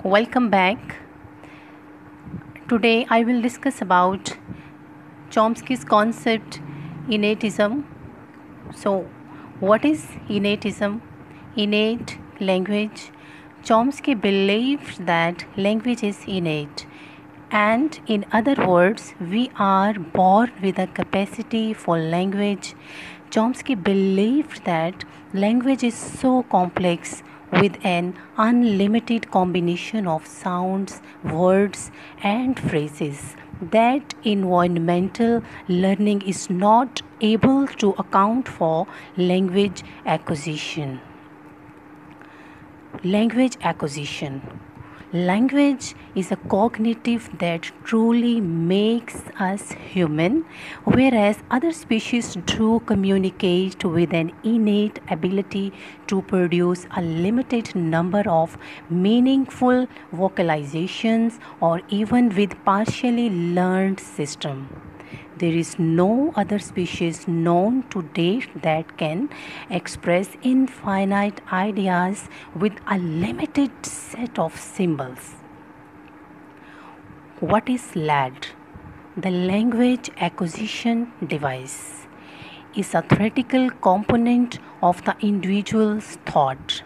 Welcome back. Today I will discuss about Chomsky's concept innatism. So, what is innatism? Innate language. Chomsky believed that language is innate, and in other words, we are born with a capacity for language. Chomsky believed that language is so complex with an unlimited combination of sounds, words, and phrases that environmental learning is not able to account for language acquisition. Language acquisition. Language is a cognitive that truly makes us human, whereas other species do communicate with an innate ability to produce a limited number of meaningful vocalizations or even with partially learned system. There is no other species known to date that can express infinite ideas with a limited set of symbols. What is LAD? The language acquisition device is a theoretical component of the individual's thought.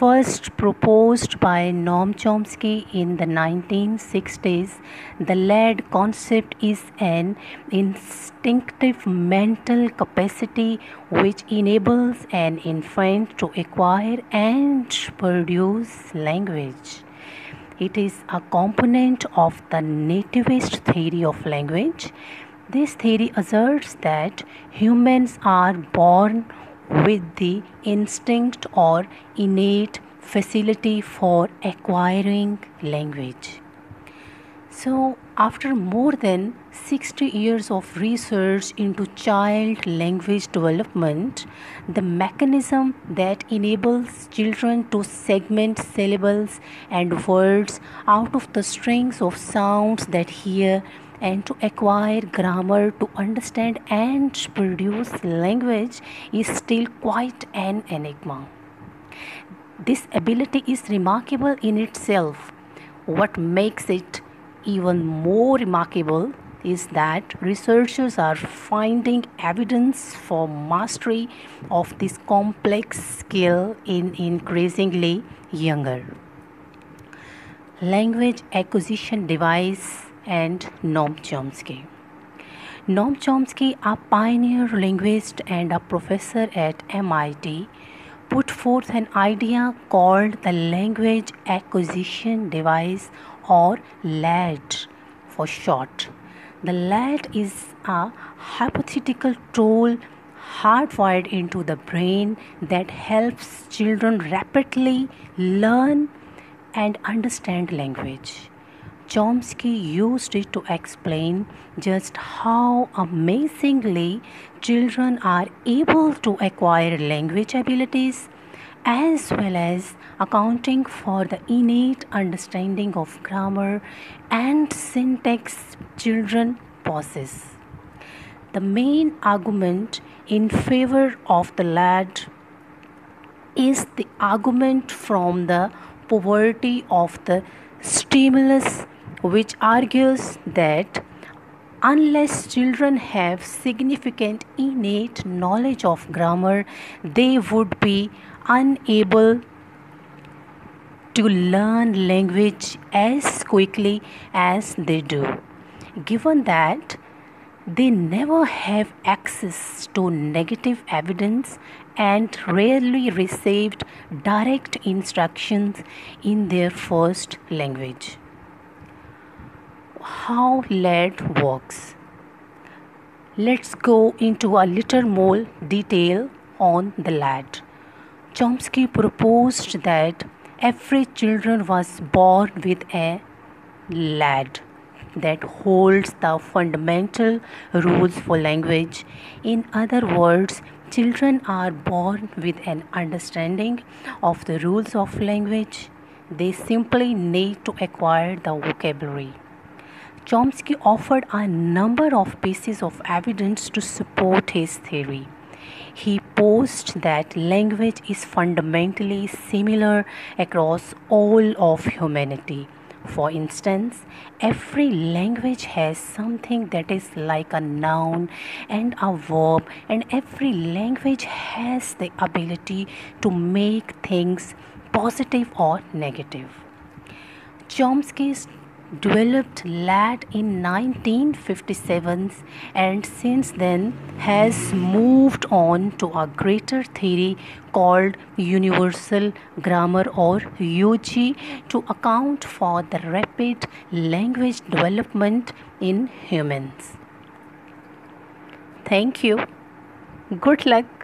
First proposed by Noam Chomsky in the 1960s, the LAD concept is an instinctive mental capacity which enables an infant to acquire and produce language. It is a component of the nativist theory of language. This theory asserts that humans are born with the instinct or innate facility for acquiring language. So, after more than 60 years of research into child language development, the mechanism that enables children to segment syllables and words out of the strings of sounds that hear and to acquire grammar to understand and produce language is still quite an enigma. This ability is remarkable in itself. What makes it even more remarkable is that researchers are finding evidence for mastery of this complex skill in increasingly younger. Language acquisition device and Noam Chomsky. Noam Chomsky, a pioneer linguist and a professor at MIT, put forth an idea called the language acquisition device, or LAD for short. The LAD is a hypothetical tool hardwired into the brain that helps children rapidly learn and understand language. Chomsky used it to explain just how amazingly children are able to acquire language abilities as well as accounting for the innate understanding of grammar and syntax children possess. The main argument in favor of the LAD is the argument from the poverty of the stimulus, which argues that unless children have significant innate knowledge of grammar, they would be unable to learn language as quickly as they do, given that they never have access to negative evidence and rarely received direct instructions in their first language. How LAD works. Let's go into a little more detail on the LAD. Chomsky proposed that every child was born with a LAD that holds the fundamental rules for language. In other words, children are born with an understanding of the rules of language. They simply need to acquire the vocabulary. Chomsky offered a number of pieces of evidence to support his theory. He posed that language is fundamentally similar across all of humanity. For instance, every language has something that is like a noun and a verb, and every language has the ability to make things positive or negative. Chomsky developed LAT in 1957 and since then has moved on to a greater theory called Universal Grammar or UG to account for the rapid language development in humans. Thank you. Good luck.